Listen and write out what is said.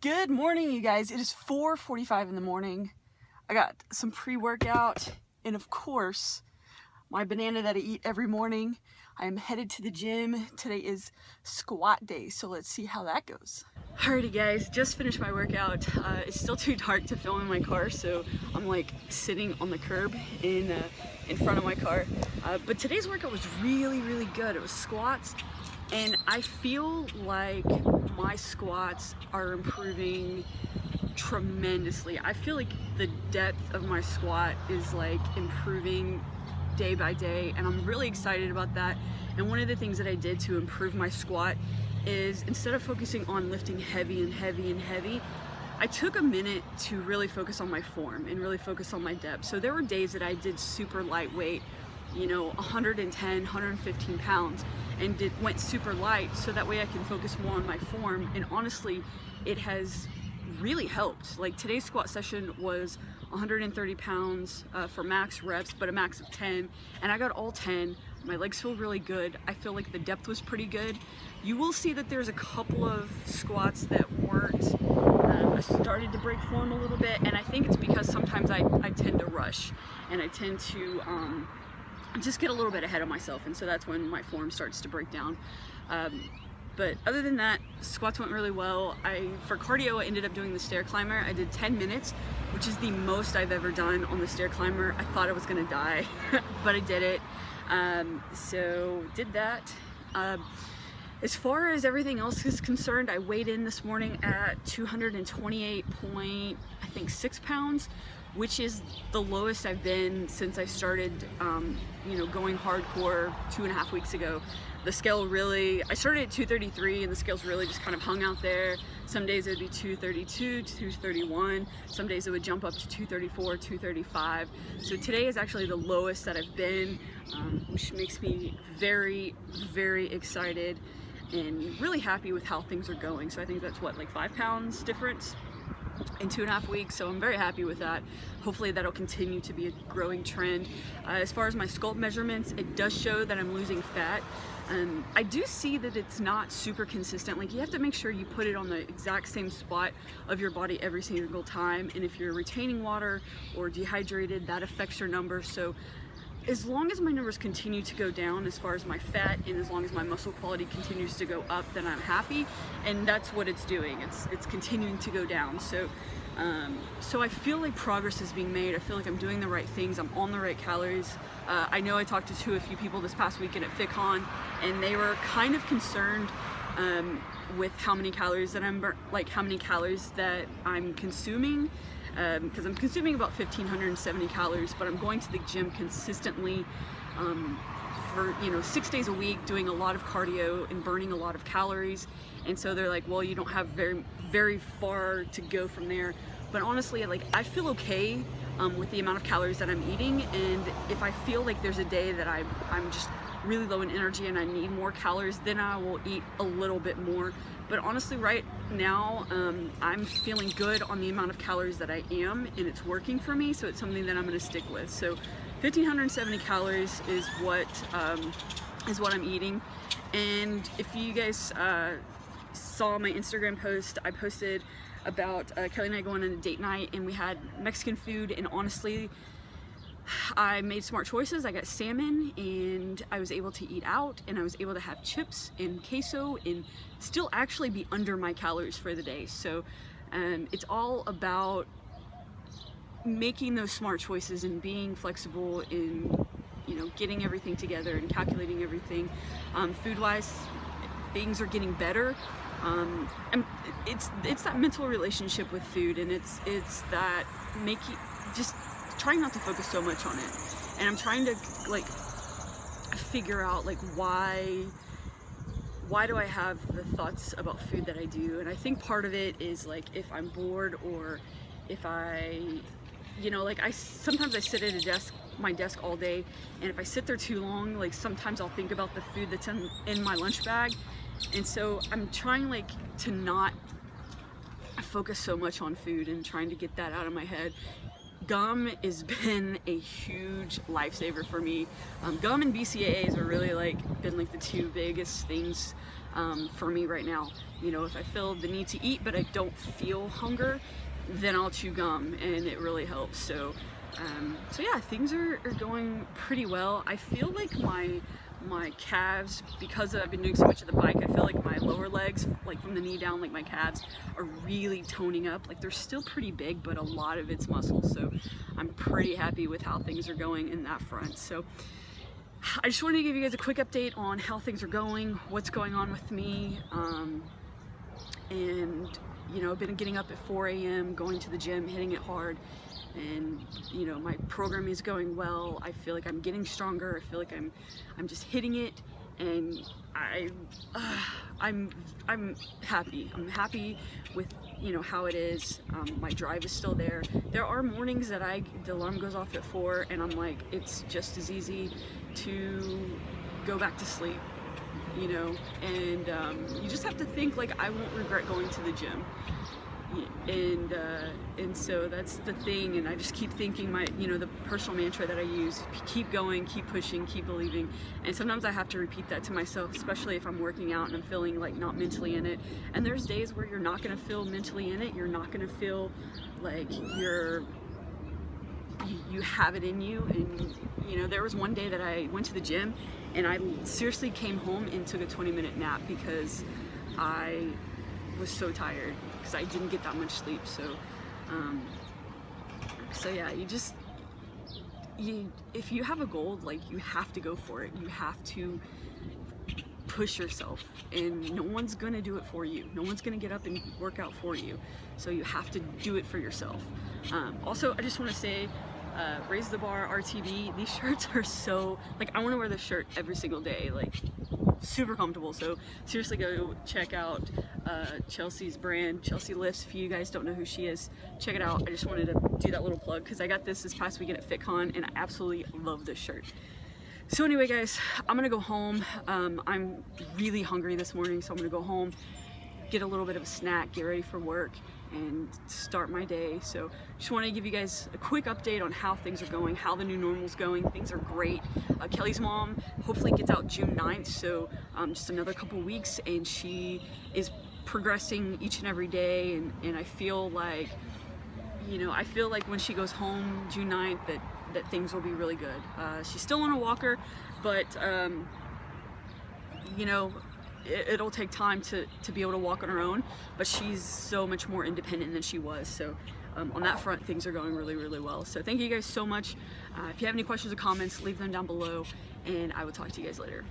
Good morning, you guys. It is 4:45 in the morning. I got some pre-workout and of course my banana that I eat every morning. I am headed to the gym. Today is squat day, so let's see how that goes. Alrighty guys, just finished my workout. It's still too dark to film in my car, so I'm like sitting on the curb in front of my car. But today's workout was really good. It was squats, and I feel like my squats are improving tremendously. I feel like the depth of my squat is like improving day by day, and I'm really excited about that. And one of the things that I did to improve my squat is, instead of focusing on lifting heavy and heavy and heavy, I took a minute to really focus on my form and really focus on my depth. So there were days that I did super lightweight, 110, 115 pounds, and went super light, so that way I can focus more on my form. And honestly, it has really helped. Like today's squat session was 130 pounds for max reps, but a max of 10, and I got all 10. My legs feel really good. I feel like the depth was pretty good. You will see that there's a couple of squats that weren't, I started to break form a little bit, and I think it's because sometimes I tend to rush, and I tend to just get a little bit ahead of myself, and so that's when my form starts to break down. But other than that, squats went really well. For cardio, I ended up doing the stair climber. I did 10 minutes, which is the most I've ever done on the stair climber. I thought I was gonna die, but I did it. So did that. As far as everything else is concerned, I weighed in this morning at 228.6 pounds, which is the lowest I've been since I started, going hardcore 2.5 weeks ago. The scale really, I started at 233, and the scales really just kind of hung out there. Some days it would be 232, 231. Some days it would jump up to 234, 235. So today is actually the lowest that I've been, which makes me very excited and really happy with how things are going. So I think that's what, like 5 pounds difference in 2.5 weeks, so I'm very happy with that. Hopefully that'll continue to be a growing trend. As far as my sculpt measurements, it does show that I'm losing fat. I do see that it's not super consistent. Like, you have to make sure you put it on the exact same spot of your body every single time, and if you're retaining water or dehydrated, that affects your numbers. So as long as my numbers continue to go down as far as my fat, and as long as my muscle quality continues to go up, then I'm happy, and that's what it's doing. It's continuing to go down. So I feel like progress is being made. I feel like I'm doing the right things. I'm on the right calories. I know I talked to a few people this past weekend at FitCon, and they were kind of concerned with how many calories that I'm consuming. Because I'm consuming about 1,570 calories, but I'm going to the gym consistently for 6 days a week, doing a lot of cardio and burning a lot of calories. And so they're like, well, you don't have very far to go from there. But honestly, like, I feel okay with the amount of calories that I'm eating, and if I feel like there's a day that I'm just really low in energy and I need more calories, then I will eat a little bit more. But honestly, right now, I'm feeling good on the amount of calories that I am, and it's working for me, so it's something that I'm gonna stick with. So 1,570 calories is what I'm eating. And if you guys saw my Instagram post, I posted about Kelly and I going on a date night, and we had Mexican food, and honestly, I made smart choices. I got salmon, and I was able to eat out, and I was able to have chips and queso and still actually be under my calories for the day. So it's all about making those smart choices and being flexible in getting everything together and calculating everything. Food-wise, things are getting better. And it's that mental relationship with food, and it's that just trying not to focus so much on it. And I'm trying to like figure out like why do I have the thoughts about food that I do. And I think part of it is like, if I'm bored, or if I sometimes I sit at my desk all day, and if I sit there too long, like sometimes I'll think about the food that's in my lunch bag. And so I'm trying like to not focus so much on food, and trying to get that out of my head. gum has been a huge lifesaver for me. Gum and BCAAs are really been the two biggest things for me right now. You know, if I feel the need to eat but I don't feel hunger, then I'll chew gum, and it really helps. So yeah, things are going pretty well. I feel like my calves, because I've been doing so much of the bike, I feel like my lower legs, from the knee down, my calves are really toning up. They're still pretty big, but a lot of it's muscle. So I'm pretty happy with how things are going in that front. So I just wanted to give you guys a quick update on how things are going, what's going on with me, and you know, I've been getting up at 4 a.m., going to the gym, hitting it hard, and you know, my program is going well. I feel like I'm getting stronger. I feel like I'm just hitting it, and I'm happy. I'm happy with, you know, how it is. My drive is still there. There are mornings that the alarm goes off at 4 and I'm like, it's just as easy to go back to sleep, you know, and you just have to think I won't regret going to the gym. And so that's the thing, and I just keep thinking the personal mantra that I use: keep going, keep pushing, keep believing. And sometimes I have to repeat that to myself, especially if I'm working out and I'm feeling not mentally in it. And there's days where you're not going to feel mentally in it. You're not going to feel like you have it in you. And you know, there was one day that I went to the gym and I seriously came home and took a 20-minute nap because I was so tired, because I didn't get that much sleep. So yeah, if you have a goal, you have to go for it. You have to push yourself, and no one's gonna do it for you. No one's gonna get up and work out for you. So you have to do it for yourself. Also, I just want to say, Raise the Bar RTB, these shirts are so, I want to wear this shirt every single day, super comfortable. So seriously, go check out Chelsea's brand, Chelsea Lifts. If you guys don't know who she is, check it out. I just wanted to do that little plug because I got this past weekend at FitCon and I absolutely love this shirt. So anyway, guys, I'm gonna go home. I'm really hungry this morning, so I'm gonna go home, get a little bit of a snack, get ready for work, and start my day. So just want to give you guys a quick update on how things are going, how the new normal's going. Things are great. Kelly's mom hopefully gets out June 9th, so just another couple weeks, and she is progressing each and every day, and I feel like, you know, when she goes home June 9th that things will be really good. She's still on a walker, but you know, it'll take time to be able to walk on her own, but she's so much more independent than she was. So on that front, things are going really, really well. So thank you guys so much. If you have any questions or comments, leave them down below, and I will talk to you guys later.